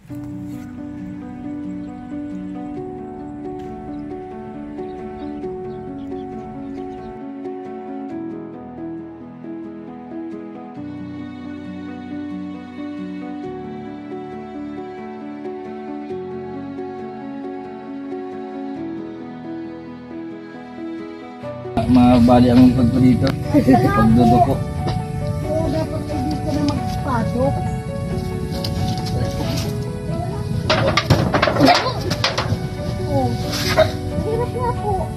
Mabali ang pagpo dito. Pagduduko. Oo, dapat ay dito na magpasok. Oh, hirap nga po.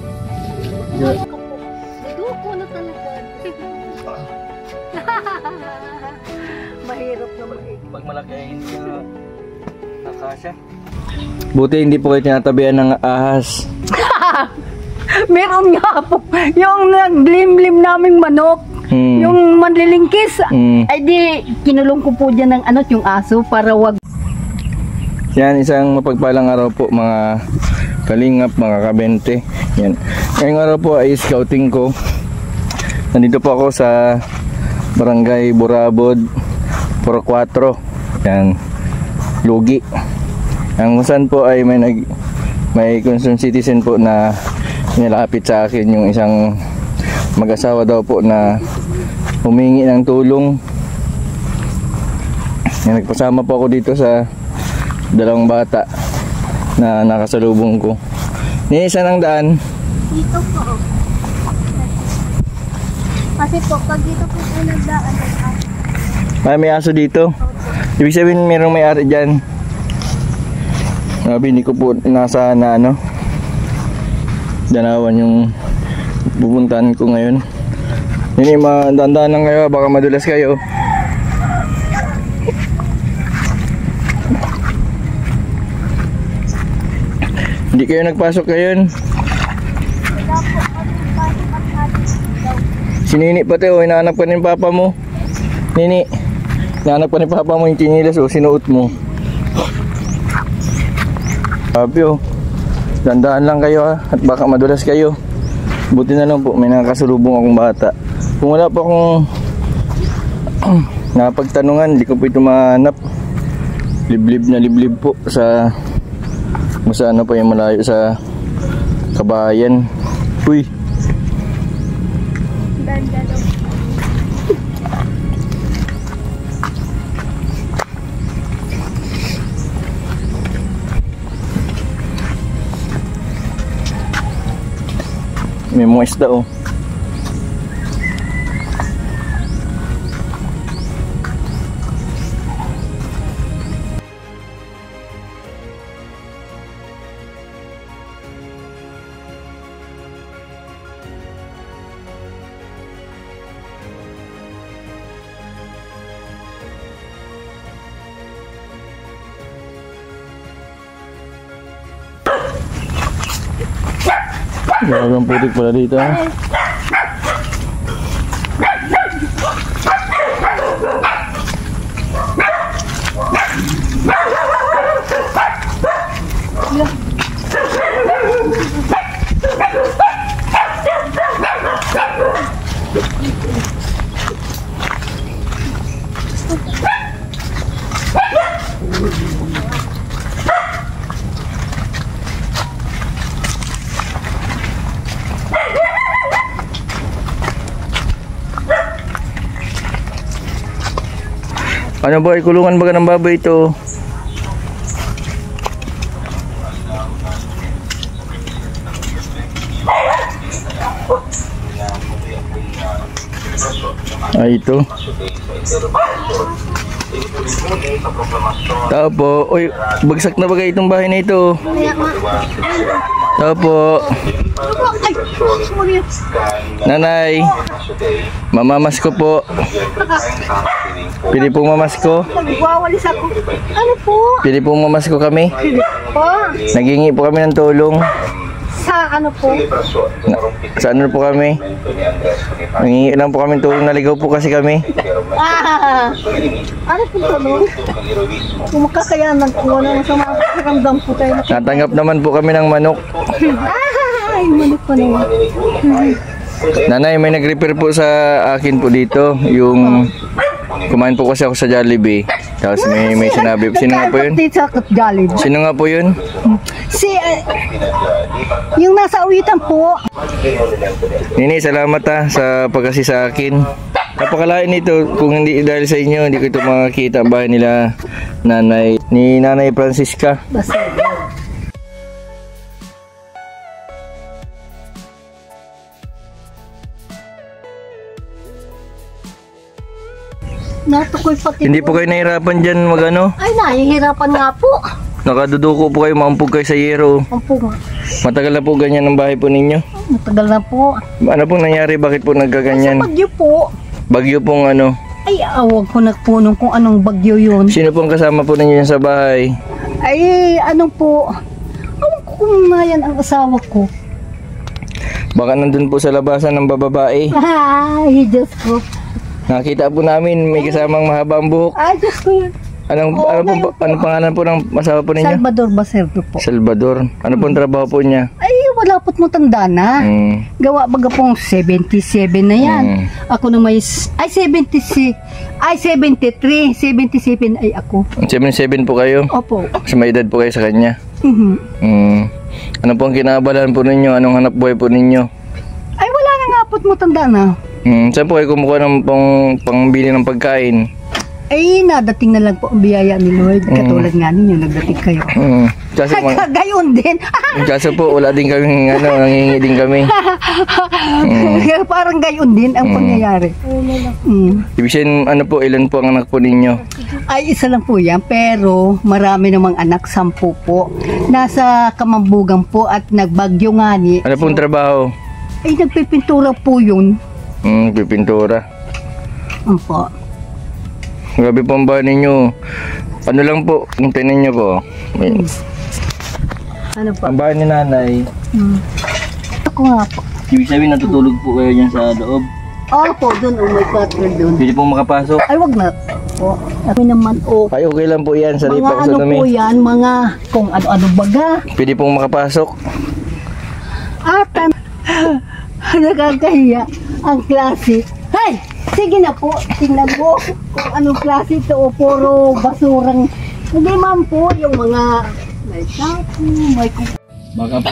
Duduko na talaga. Mahirap na mahirap. Pag malaki ay hindi na nakasya. Buti hindi po kayo tinatabihan ng ahas. Meron nga po. Yung naglimlim naming manok. Yung manlilingkis. Ay di, kinulong ko po dyan ng yung aso para wag. Yan, isang mapagpalang araw po mga kalingap, mga kabente. Yan. Ngayong araw po ay scouting ko. Nandito po ako sa Barangay Burabod, Puro 4. Yan. Lugi. Ang saan po ay may concerned citizen po na nilapit sa akin yung isang mag-asawa daw po na humingi ng tulong. Yan, nagpasama po ako dito sa dalawang bata na nakasalubong ko. Saan ang daan? Dito po. Kasi po, pag dito po ay nagdaan ng aso. May aso dito? Ibig sabihin mayroong may-ari dyan. Hindi ko po nasa na danawan yung pupuntahan ko ngayon. Hindi, madandaan lang kayo, baka madulas kayo. Hindi kayo nagpasok ngayon. Si Nini pati, hinahanap ka ni papa mo. Nini, hinahanap ka ni papa mo yung chinilas sinuot mo. Sabi dandaan lang kayo at baka madulas kayo. Buti na lang po may nakasalubong akong bata. Kung wala pa akong napagtanungan, hindi ko po ito mahanap. Liblib na liblib po sa pa yung malayo sa kabayan. Uy, may mga isda Gagang putik pala dito. Ano ba, kulungan ba ng baboy ito? Ay, ito. Tao po. Uy, bagsak na bagay itong bahay na ito. Tao po. Nanay, mamamas ko po. Pili pong mamasko. Nagwawalis ako. Ano po? Pili pong mamasko kami. Po? Naghingi po kami ng tulong. Sa ano po? Sa ano po kami? Naghingi lang po kami tulong. Naligaw po kasi kami. Ano po tulong? Kung makakayanan ko, wala sa mga karamdam po tayo. Natanggap naman po kami ng manok. Ay, manok po naman. Nanay, may nag-repair po sa akin po dito. Yung Kumain po kasi ako sa Jollibee. Tapos may sinabi. Sino nga po yun? Sa Jollibee. Sino nga po yun? Yung nasa uwitan po. Nini, salamat sa pagkasi sa akin. Napakalain nito. Kung hindi dahil sa inyo, hindi ko ito makakita ang bahay nila ni Nanay Francisca. Basta. Natukoy pati. Hindi po kayo nahirapan dyan magano? Ay, nahihirapan nga po. Nakaduduko po kayo, maampog kayo sa yero. Ampo nga. Matagal na po ganyan ang bahay po ninyo. Matagal na po. Ano pong nangyari? Bakit po nagkaganyan? Sa bagyo po. Bagyo pong ano? Ay, awag ko na po nung kung anong bagyo yun. Sino pong kasama po ninyo sa bahay? Ay, ano po. Awag ko kung nga yan ang asawa ko. Baka nandun po sa labasan ng bababae. Ay, Diyos ko. Nakita po namin may kasamang mahaba ang buhok. Ay, Diyos ko yun. Anong pangalan po ng asawa po ninyo? Salvador Baserdo po. Salvador. Ano pong trabaho po niya? Ay, wala po't matanda na. Gawa baga pong 77 na yan. Ako na may... Ay, 76. Ay, 73. 77 ay ako. 77 po kayo? Opo. Kasi may edad po kayo sa kanya? Ano pong kinaabalan po ninyo? Anong hanap buhay po ninyo? Ay, wala na nga po't matanda na. Saan po kayo kumukuha ng pangbili ng pagkain? Ay, nadating na lang po ang biyaya ni Lord. Katulad nga ninyo, nagdating kayo. Kaso, Gayon din. kaso po, wala din kami, nangingi din kami. Parang gayon din ang pangyayari. Ibig sabihin, ano po, ilan po ang anak po ninyo? Ay, isa lang po yan. Pero marami namang anak, 10 po. Nasa Kamambugan po at nagbagyo nga ni. Ano pong trabaho? Ay, nagpipintura po yun. Pipintura. Opo. Grabe po ang bahay ninyo. Ano lang po, kung tinan nyo po. Ano pa? Ang bahay ni nanay. Ako nga po. Ibig sabihin natutulog po kayo dyan sa loob. Opo, doon. Oh my God, doon. Pwede pong makapasok. Ay, wag na. Po. Kami naman, Ay, okay lang po yan. Sa mga lipa ko ano sa po yan, mga kung ano-ano baga. Pwede pong makapasok. Atan. Nakakahiya ang klase. Hay! Sige na po, tingnan mo kung anong klase ito o puro basurang. Hindi man po yung mga may kapo, may Baka po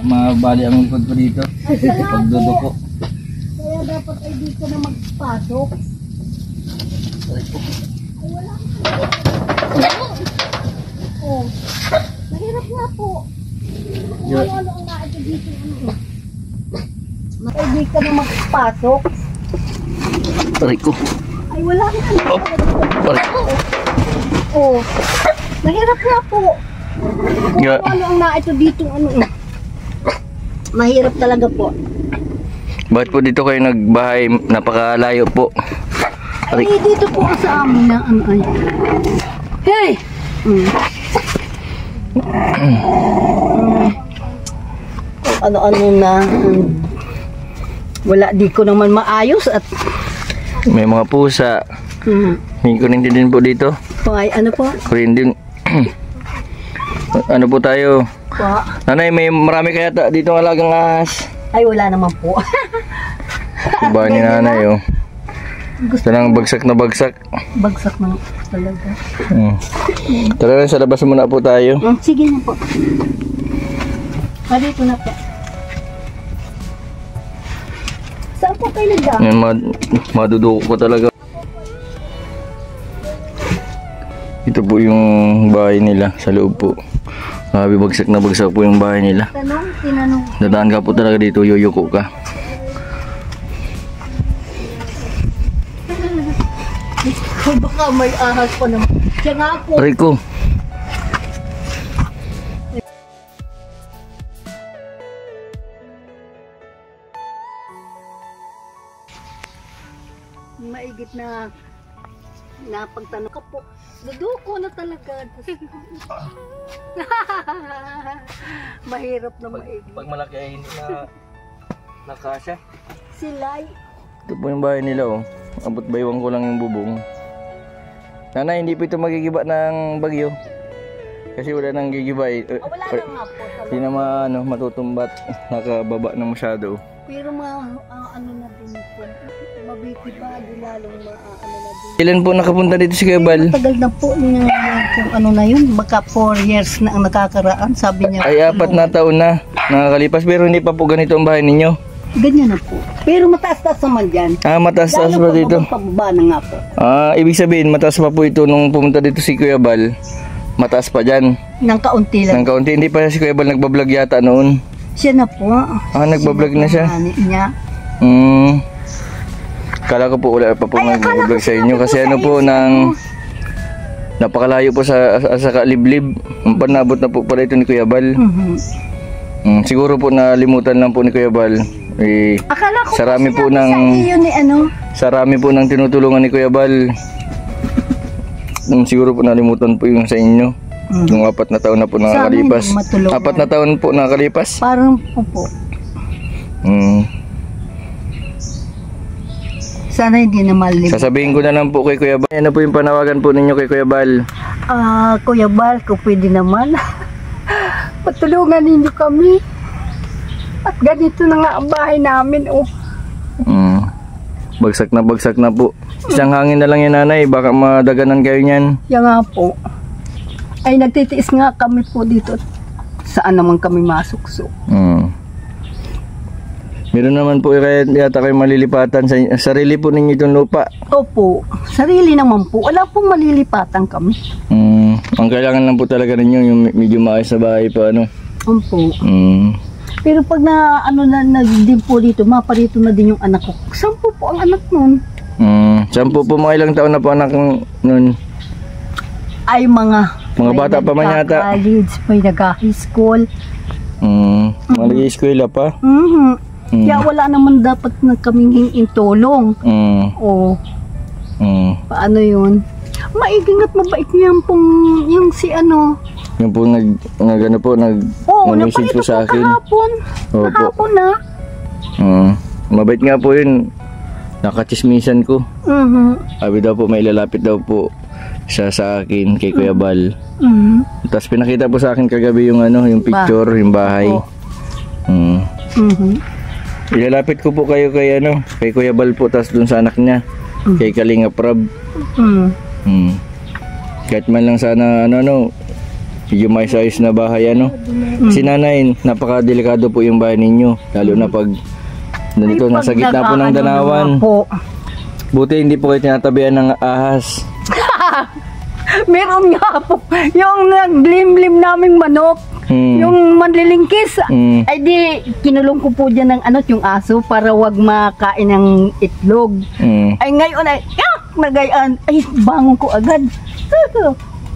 mabali ang likod po dito. Pagduduko. Kaya dapat ay dito na magpasok. Ay, wala. Oh, mahirap nga po. Ano ang naito dito? Ay, di ka na magpasok. Aray ko. Ay, wala na. Aray ko. Oh, mahirap nga po. Kung ano ang naito dito, mahirap talaga po. Bakit po dito kayo nagbahay? Napakalayo po. Ay, dito po sa amin na ano ay. Hey! Ano-ano na. Wala, di ko naman maayos at May mga pusa. May kurinti din po dito. ay ano po? Kurinti. Ano po tayo? Po. Nanay, may marami kaya dito ng alagang ahas. Ay, wala naman po. Bahay ni nanay, oh. Gusto lang bagsak na bagsak. Bagsak na talaga. Tara rin, sa labas muna po tayo. Sige na po. Dito na po. Saan po kayo nagdaan? Yan, maduduko ko talaga. Ito po yung bahay nila sa loob po. Grabe, bagsak na bagsak po yung bahay nila. Tinanong. Dadaan ka po talaga dito, yuyuko ka. Baka may ahas pa naman. Siya nga po. Rico. Maigit na napagtanong ka po. Duduko na talaga. Mahirap na maigit. Pag malaki ay hindi na nakasya. Silay. Ito po yung bahay nila, oh. Abot baywang ko lang yung bubong. Nanay, hindi po ito magigiba ng bagyo. Kasi wala nang gigibay. Wala na nga po. Hindi na matutumbat. Nakababa na masyado. Pero ano na din po. Mabiti pa, di lalong ano na din. Ilan po nakapunta dito si Kuya Bal? Matagal na po niya kung ano na yun. Baka 4 years na ang nakakaraan. Sabi niya. Ay, 4 na taon na nakakalipas. Pero hindi pa po ganito ang bahay ninyo. Ganyan na po. Pero mataas-taas naman dyan. Mataas-taas pa dito. Pababa na nga po. Ibig sabihin, mataas pa po ito nung pumunta dito si Kuya Bal. Mataas pa dyan. Nang kaunti lang. Nang kaunti. Hindi pa si Kuya Bal nagbablog yata noon. Siya na po. Nagbablog na siya. Niya. Kala ko po wala pa po nagbablog sa inyo. Kasi ano po, napakalayo po sa Kaliblib. Panabot na po pala ito ni Kuya Bal. Siguro po nalimutan lang po ni Kuya Bal. Akala ko sarami po sa iyo ni sarami po ng tinutulungan ni Kuya Bal. Siguro po nalimutan po yung sa inyo. Yung 4 na taon na po nakakalipas. 4 na taon po nakakalipas. Parang po. Sana hindi na malimutan. Sasabihin ko na lang po kay Kuya Bal. Ano po yung panawagan po ninyo kay Kuya Bal? Kuya Bal, kung pwede naman. Patulungan ninyo kami. At ganito na nga ang bahay namin, Bagsak na po. Isang hangin na lang yan, nanay. Baka madaganan kayo niyan. Yan nga po. Ay, nagtitiis nga kami po dito. Saan naman kami masuksok? Meron naman po yata kayo malilipatan sa sarili po ninyo itong lupa. Opo. Sarili naman po. Wala pong malilipatan kami. Ang kailangan lang po talaga ninyo yung medyo maayos na bahay pa, Opo. Pero pag nagdim po dito, maparito na din yung anak ko. 10 po ang anak nun. 10 po, mga ilang taon na po anak nun? Ay, mga bata pa man yata. College, may nag-high school. Mga nag-i-eskwela pa. Kaya wala naman dapat na kaming hingin tulong. Paano yun? Maiging at mabait niyan pong yung si Yung po nag-message po sa akin. Kahapon na. Mabait nga po yun. Nakachismisan ko. Sabi daw po may lalapit daw po siya sa akin kay Kuya Bal. Tapos pinakita po sa akin kagabi yung yung picture, yung bahay. Ilalapit ko po kayo kay Kuya Bal po, tapos dun sa anak niya, kay Kalinga Prab. Kahit man lang sana medyo may size na bahay Si nanay, napakadelikado po yung bahay ninyo, lalo na pag nandito nasa gitna po ng danawan. Buti hindi po kayo tinatabihan ng ahas. Meron nga po yung naglimlim naming manok, yung manlilingkis. Ay di kinulong ko po dyan ng yung aso para wag makain ng itlog. Ay ngayon ay nagayaan, ay bangon ko agad.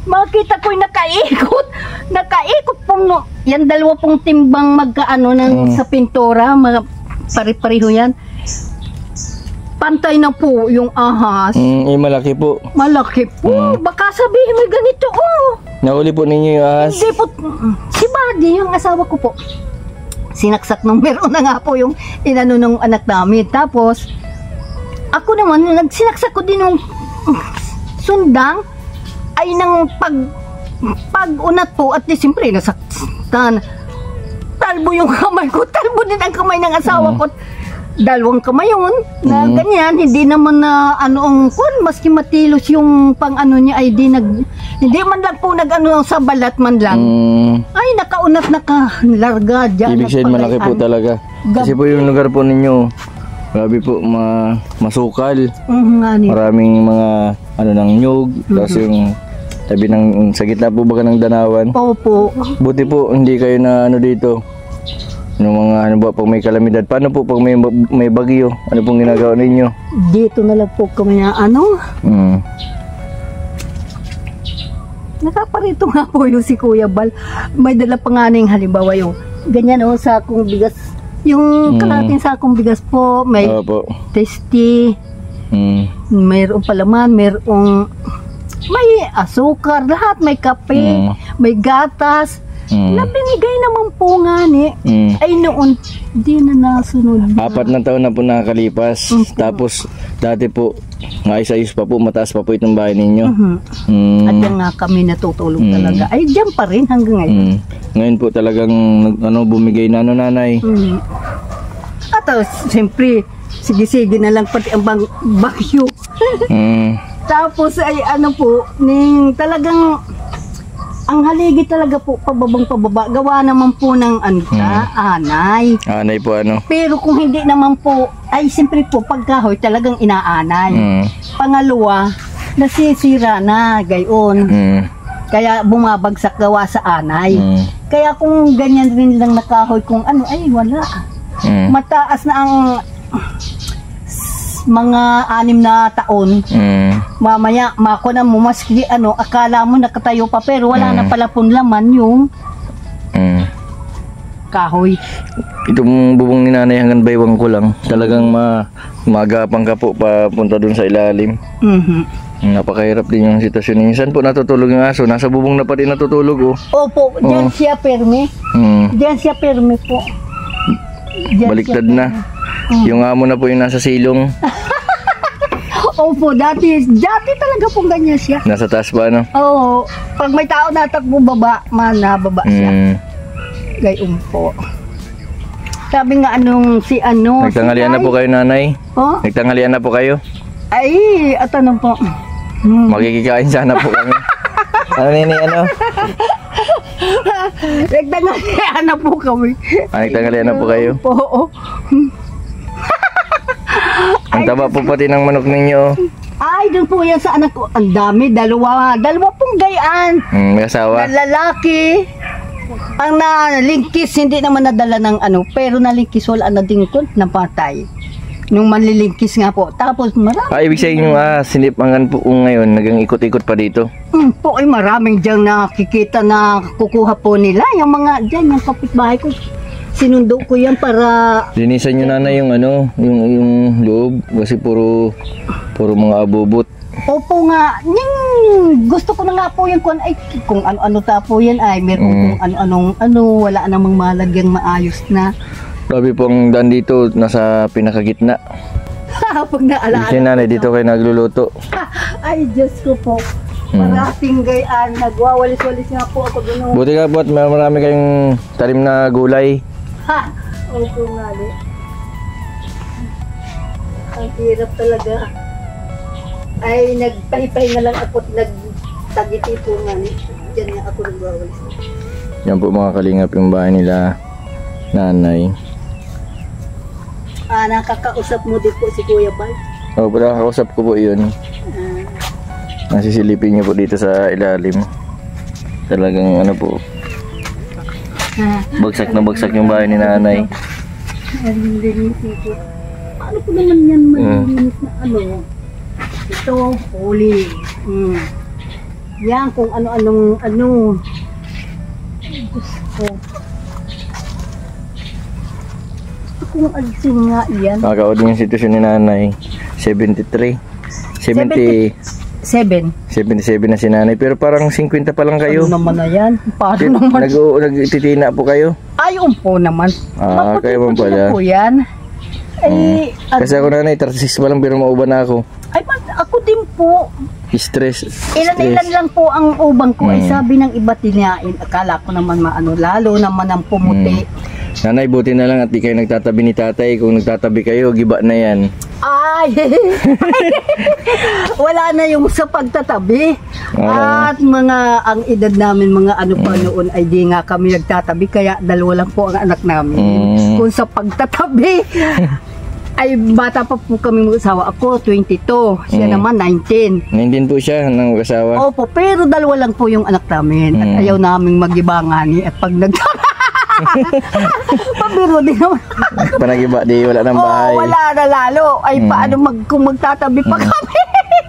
Makita ko'y nakaikot pong yan 2 pong timbang magkaano sa pintura, pare-pareho yan. Pantay na po yung ahas. Malaki po. Malaki po. Baka sabihin may ganito Nahuli po ninyo yung ahas? Hindi po. Si Buddy, yung asawa ko po, sinaksak nung meron na nga po yung inano ng anak namin. Tapos ako naman, nagsinaksak ko din yung sundang ay nang pag-unat po at di siyempre nasaktan. Talbo yung kamay ko, talbo din ang kamay ng asawa ko. 2 kamay yun na ganyan, hindi naman na ang maski matilos yung niya ay hindi man lang po sa balat man lang. Ay nakaunat nakalarga dyan. Ibig sabihin malaki po talaga. Kasi po yung lugar po ninyo, grabe po, masukal. Maraming mga ng nyug, tapos yung tabi sa gitna po baga ng danawan. Opo. Buti po hindi kayo na dito. Yung mga pag may kalamidad. Paano po pag may bagyo? Ano pong ginagawa ninyo? Dito na lang po kami na Nakaparito nga po yung si Kuya Bal. May dala pa nga halimbawa yung ganyan sakong bigas. Yung kalating sakong bigas po, may tasty, mayroong palaman, mayroong may asukar, lahat, may kape, may gatas. Na binigay naman po nga ay noon Hindi na nasunod. 4 na taon na po nakakalipas. Tapos, dati po, maayos-ayos pa po, mataas pa po itong bahay ninyo. At yan nga kami natutulog talaga. Ay, diyan pa rin hanggang ngayon. Ngayon po talagang bumigay na nanay. At siyempre, sige-sige na lang pati ang bagyo. Tapos ay talagang ang haligi talaga po pababang pababa. Gawa naman po ng anay. Anay po Pero kung hindi naman po, ay siyempre po pagkahoy talagang inaanay. Pangalawa, nasisira na gayon. Kaya bumabagsak gawa sa anay. Kaya kung ganyan rin lang nakahoy kung ay wala. Mataas na ang mga 6 na taon. Mamaya mako na mo maski akala mo nakatayo pa pero wala na pala punlaman yung kahoy. Itong bubong ni nanay hanggang baywang ko lang. Talagang magapang ka po papunta dun sa ilalim. Napakahirap din yung sitwasyon. Minsan po natutulog yung aso. Nasa bubong na pa din natutulog. Opo, diyan siya perme. Diyan siya perme po. Baliktad na. Yung amo na po yung nasa silong. Opo, dati talaga pong ganyan siya. Nasa taas pa Oo, pag may tao natakbo baba, nababa siya. Gayon po. Sabi nga Nagtanghalian na po kayo nanay? Nagtanghalian na po kayo? Ay, at po. Magkikikain sana po kami. Nagtanghalian na po kami. Nagtanghalian na po kayo? Oo. Ang taba po pati ng manok ninyo. Ay, doon po yan sa anak ko. Ang dami, dalawa pong gayaan. May asawa? Lalaki. Ang nalingkis, hindi naman nadala ng pero nalingkis wala na din ko, napatay. Nung manlilingkis nga po. Tapos marami. Ibig sabihin nyo, sinipangan po ngayon, nagang ikot-ikot pa dito? Po ay maraming dyan nakikita na kukuha po nila. Yung mga dyan, yung kapitbahay ko. Sinundo ko yan para... Linisan nyo nanay yung yung loob. Kasi puro mga abubot. Opo nga. Gusto ko na nga po yan kung ano-ano ta po yan ay meron kung wala namang malagyang maayos na. Grabe po ang daan dito, nasa pinakagitna. Pag naalala. Kasi nanay, dito kayo nagluluto. Ay, Diyos ko po. Parating gayaan, nagwawalis-walis nga po ako doon. Buti nga po at marami kayong talim na gulay. Opo nga di. Ang hirap talaga. Ay, nagpahipahi na lang ako, nagtagiti po nga ni. Diyan nga ako nagwawalis. Yan po mga kalingap yung bahay nila nanay. Nakakausap mo din po si Kuya Bal? Oo, nakakausap ko po yun. Nasisilipin niyo po dito sa ilalim. Talagang po. Bagsak na bagsak yung bahay ni nanay. Paano po naman yan malilinis na Ito, huli. Yan, kung ano-anong gusto. Kung alisin nga yan. Nakakaudin yung sitwasyon ni nanay. 73. 77 na si nanay. Pero parang 50 pa lang kayo. Ano naman na yan? Paano naman? Nagtitina po kayo? Ay, po naman. Kayo man pala. Po yan. Ay, kasi ako nanay, 36 pa lang pero mauban na ako. Ay, ako din po. Stress. Ilan lang po ang ubang ko. Ay, sabi ng iba tinain. Akala ko naman lalo naman ang pumuti. Nanay, buti na lang at di kayo nagtatabi ni tatay. Kung nagtatabi kayo, giba na yan. Ay! Wala na yung sa pagtatabi. At ang edad namin, mga pa noon, ay di nga kami nagtatabi. Kaya 2 lang po ang anak namin. Kung sa pagtatabi, ay bata pa po kami mag-asawa. Ako, 22. Siya naman, 19. 19 po siya ng mag-asawa? Opo, pero 2 lang po yung anak namin. At ayaw naming mag-ibangani. At pag pabiro din naman. Panagiba, di wala ng bahay. Wala na lalo. Ay, paano kung magtatabi pa kami?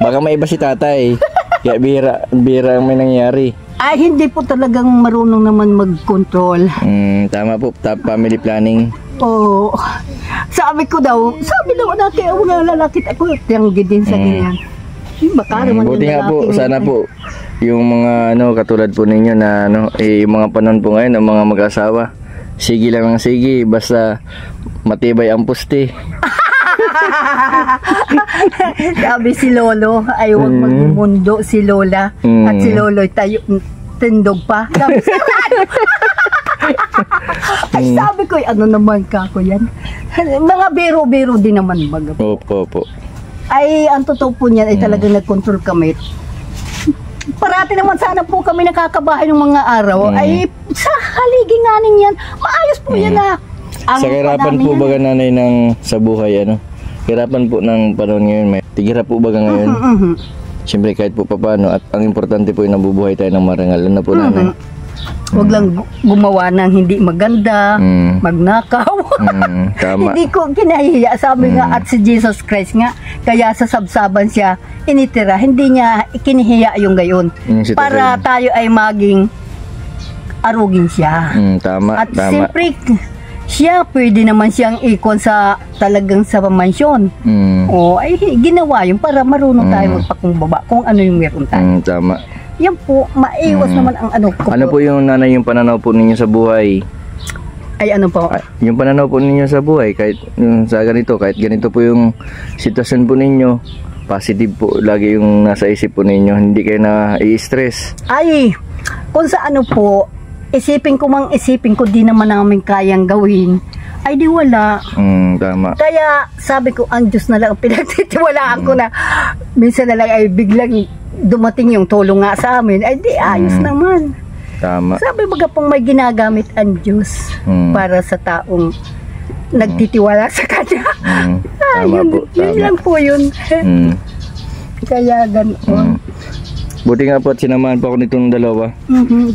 Baka may iba si tatay. Kaya bira ang may nangyari. Ay, hindi po talagang marunong naman mag-control. Tama po, top family planning. Oo. Sabi daw natin, mga lalaki ako, tiyanggi din sa ganyan. Baka naman buti nga po, sana po yung mga katulad po ninyo na yung mga panon po ngayon ng mga mag-asawa, sige lang ang sige, basta matibay ang puste. Sabi si Lolo ay huwag magmundo si Lola at si Lolo tayo tindog pa. Sabi si ay sabi ko, ano naman kako yan? Mga biro-biro din naman baga. Opo. Ay, ang totoo po niyan ay talagang nag-control kami. Parati naman sana po kami nakakabahay ng mga araw. Ay, sa haligi nga yan, maayos po yan na. Sa kahirapan po baga nanay ng sa buhay, ano? Kahirapan po ng panahon ngayon, may tigira po baga ngayon. Siyempre kahit po paano, at ang importante po yung nabubuhay tayo ng marangal. Ano po nanay? Huwag lang gumawa ng hindi maganda, magnakaw. Tama. Hindi ko kinahiya. Sabi nga at si Jesus Christ nga, kaya sa sabsaban siya initira. Hindi niya kinihiya yung gayon. Para tayo ay maging arugin siya. Tama, at tama. siyempre, siya pwede naman siyang ikon sa talagang sa mansyon. O ay ginawa yun para marunong tayo magpakumbaba kung ano yung meron tayo. Tama. Yan po, maiwas naman ang ano ko. Ano po yung nanay yung pananaw po ninyo sa buhay? Ay ano po? Yung pananaw po ninyo sa buhay, kahit sa ganito, kahit ganito po yung sitwasyon po ninyo, positive po lagi yung nasa isip po ninyo, hindi kayo na i-stress. Ay, kung sa ano po, isipin ko di naman namin kayang gawin, ay di wala. Tama. Kaya sabi ko, ang Diyos na lang ang pinagtitiwalaan ko na minsan na lang ay biglang dumating yung tulong nga sa amin, ay di ayos naman. Tama. Sabi baga pong may ginagamit ang Diyos para sa taong nagtitiwala sa Kanya. Tama po. Yun lang po yun. Kaya ganoon. Buti nga po at sinamahan po ako nitong dalawa.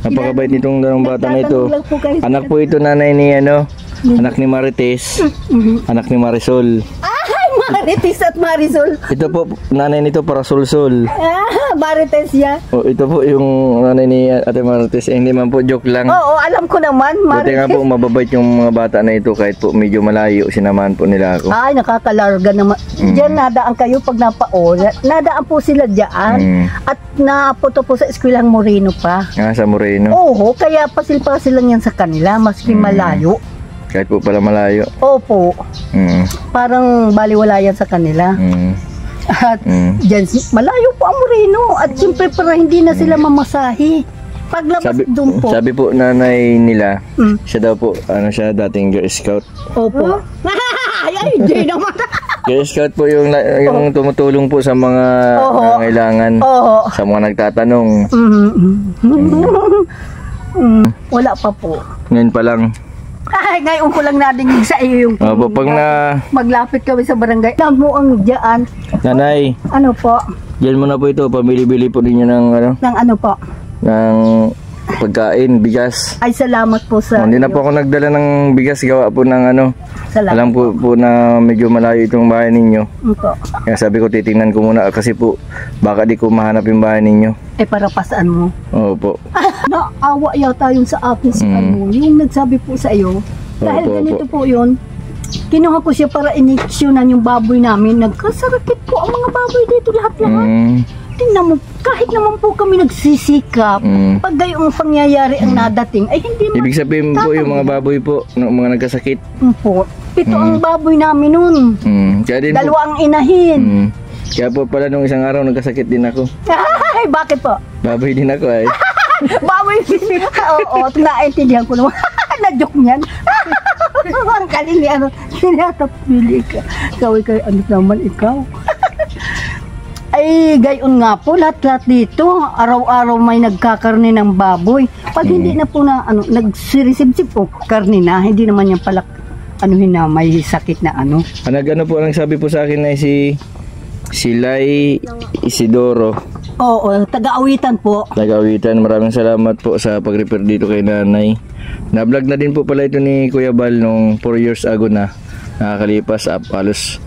Napakabait nitong dalawang bata na ito. Anak po ito nanay ni anak ni Marites, anak ni Marisol. Marites at Marisol. Ito po, nanay nito para Sulsol. Marites yan. Ito po yung nanay ni Ate Marites. Hindi man po, joke lang. Oo, alam ko naman. Buti nga po, mababait yung mga bata na ito kahit po medyo malayo, sinamahan po nila ako. Ay, nakakalarga naman. Diyan nadaan kayo pag napaola. Nadaan po sila diyan. At napunto po sa Eskwelahang Moreno pa. Sa Moreno? Oo, kaya pasil-pasil lang yan sa kanila, maski malayo. Kahit po pala malayo. Opo. Parang baliwala yan sa kanila. At dyan, malayo po ang Moreno. At siyempre para hindi na sila mamasahi. Paglabas doon po. Sabi po nanay nila, siya daw po, siya dating Girl Scout. Opo. Ay, hindi naman. Girl Scout po yung tumutulong po sa mga nangangailangan. Sa mga nagtatanong. Wala pa po. Ngayon pa lang. Ay, ngayon ko lang nadinig sa iyo yung pag maglapit kami sa barangay. Alam mo ang dyan. Nanay. Ano po? Diyan mo na po ito. Pamili-bili po ninyo ng Ng ano po? Ng pagkain, bigas. Ay, salamat po sa Hindi na po ako nagdala ng bigas. Gawa po ng Salamat. Alam po na medyo malayo itong bahay ninyo. Opo. Kaya sabi ko titingnan ko muna kasi po baka di ko mahanap yung bahay ninyo. Eh, para pasaan mo? Opo. Naawa yata yun sa akin si yung nagsabi po sa iyo. Dahil ganito po yun, kinuha ko siya para iniksyonan yung baboy namin. Nagkasarakit po ang mga baboy dito lahat-lahat. Tingnan mo, kahit naman po kami nagsisikap, pag gayong pangyayari ang nadating, ay hindi mo. Ibig sabihin po yung mga baboy po, mga nagkasakit. Po, 7 ang baboy namin nun. Kaya din 2 ang inahin. Kaya po pala nung isang araw nagkasakit din ako. Ay, bakit po? Baboy din ako ay. Baboy din. Oo, naintindihan ko naman. Na-joke niyan. Ang galing ni sinatapili ka. Kaway ano naman ikaw. Ay, gayon nga po, lahat-lahat dito, araw-araw may nagkakarni ng baboy. Pag hindi na po na, nagsirisip po, karni na, hindi naman yan pala, may sakit na Ano po, ang sabi po sa akin ay si Lai Isidoro. Oo, taga-awitan po. Taga-awitan, maraming salamat po sa pag-repair dito kay nanay. Na-vlog na din po pala ito ni Kuya Bal nung 4 years ago na nakakalipas, halos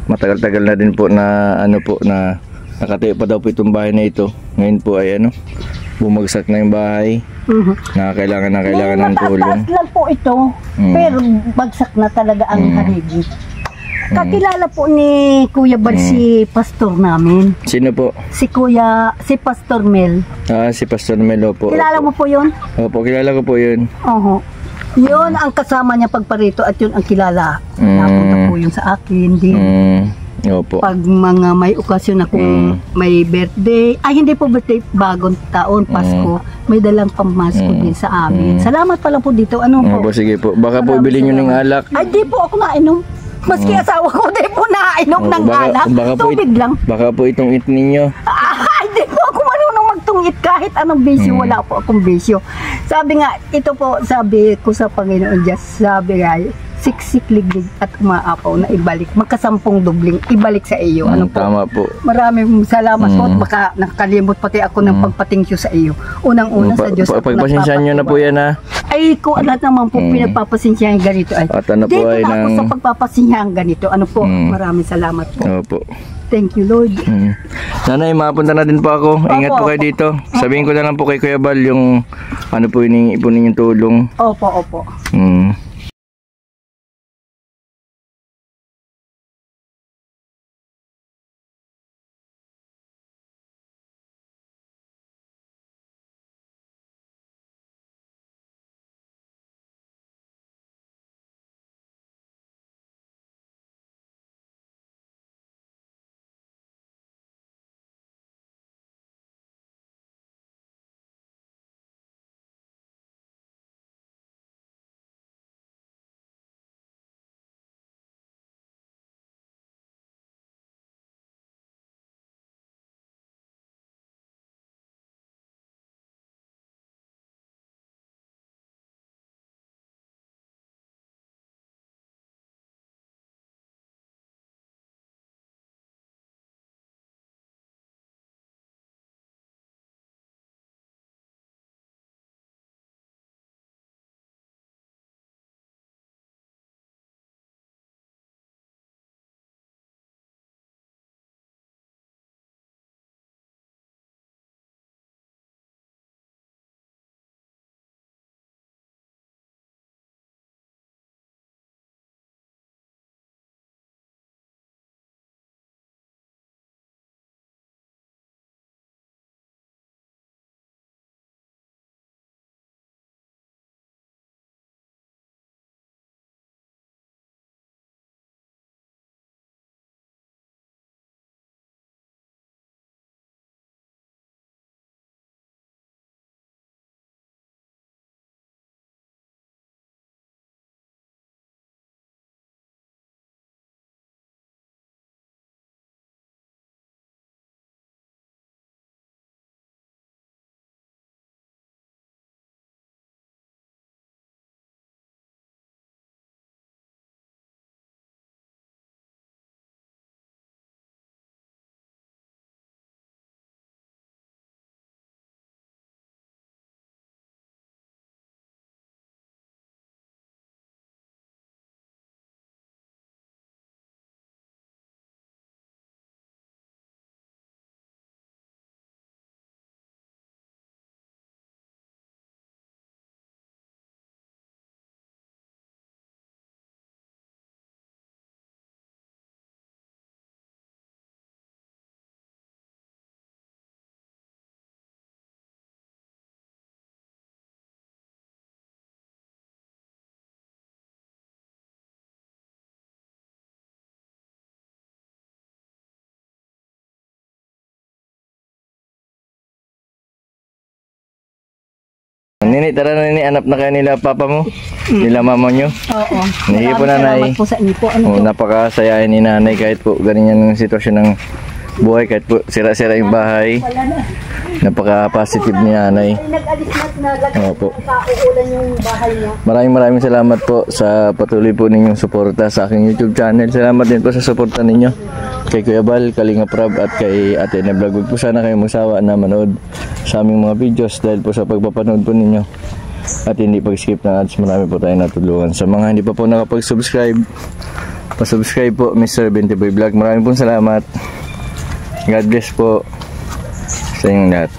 matagal-tagal na din po na na nakatayo pa daw po itong bahay na ito. Ngayon po ay bumagsak na yung bahay. Kailangan ng tulong. Mataas lang po ito, pero bagsak na talaga ang haligi. Kakilala po ni Kuya Bal si pastor namin. Sino po? Si Pastor Mel. Si Pastor Mel po. Kilala mo po yun? Opo, kilala ko po yun. Oo. Yun ang kasama niya pagparito at yun ang kilala. Napunta po yun sa akin din. Opo. Pag mga may okasyon akong may birthday, ay hindi po birthday, bagong taon, Pasko, may dalang pamasko din sa amin. Salamat pa lang po dito. Ano po? Opo, sige po. Baka po Maraming bilhin nyo ng alak. Ay, di po ako nainom. Maski asawa ko, di po nainom ng alak. Tubig lang. Baka po itong it ninyo. Ay, di po ako marunong magtungit kahit anong bisyo. Wala po akong bisyo. Sabi nga, ito po, sabi ko sa Panginoon Diyos, sabi nga, siksik, liglig at umaapaw na ibalik. Magkasampung dubling, ibalik sa iyo. Ano po? Tama po. Maraming salamat po at baka nakakalimot pati ako ng pagpatingkyo sa iyo. Unang-una sa Diyos. Pagpasensyahan nyo na po yan ha. Ay, ko lahat naman po pinagpapasensyahan ganito. Ay, At ano po dito ay na ako sa pagpapasensyahan ganito. Ano po? Maraming salamat po. Opo. Thank you, Lord. Nanay, mapunta na din po ako. Ingat po kayo dito. Sabihin ko na lang po kay Kuya Bal yung ano po iningi po ninyong tulong. Opo, opo. Nini, tara na nini, anap na kayo nila papa mo, nila mama nyo. Oo. Nahihi po nanay. Salamat po sa inyo po. Ano po? Napakasayain ni nanay kahit po ganyan ang sitwasyon ng buhay, kahit po sira-sira yung bahay. Wala na. Napaka-positive ni nanay. Nag-alis na Opo. kauulan yung bahay niya. Maraming salamat po sa patuloy po ninyong suporta sa aking YouTube channel. Salamat din po sa suporta ninyo kay Kuya Bal, Kalinga Prab at kay Ate Ene Vlog. Huwag po sana kayo magsawa na manood sa aming mga videos dahil po sa pagpapanood po ninyo at hindi pag-skip ng ads. Marami po tayong natulungan. Sa mga hindi pa po nakapag-subscribe, pa-subscribe po Mr. Bentiboy Vlog. Maraming po salamat. God bless po sa inyong lahat.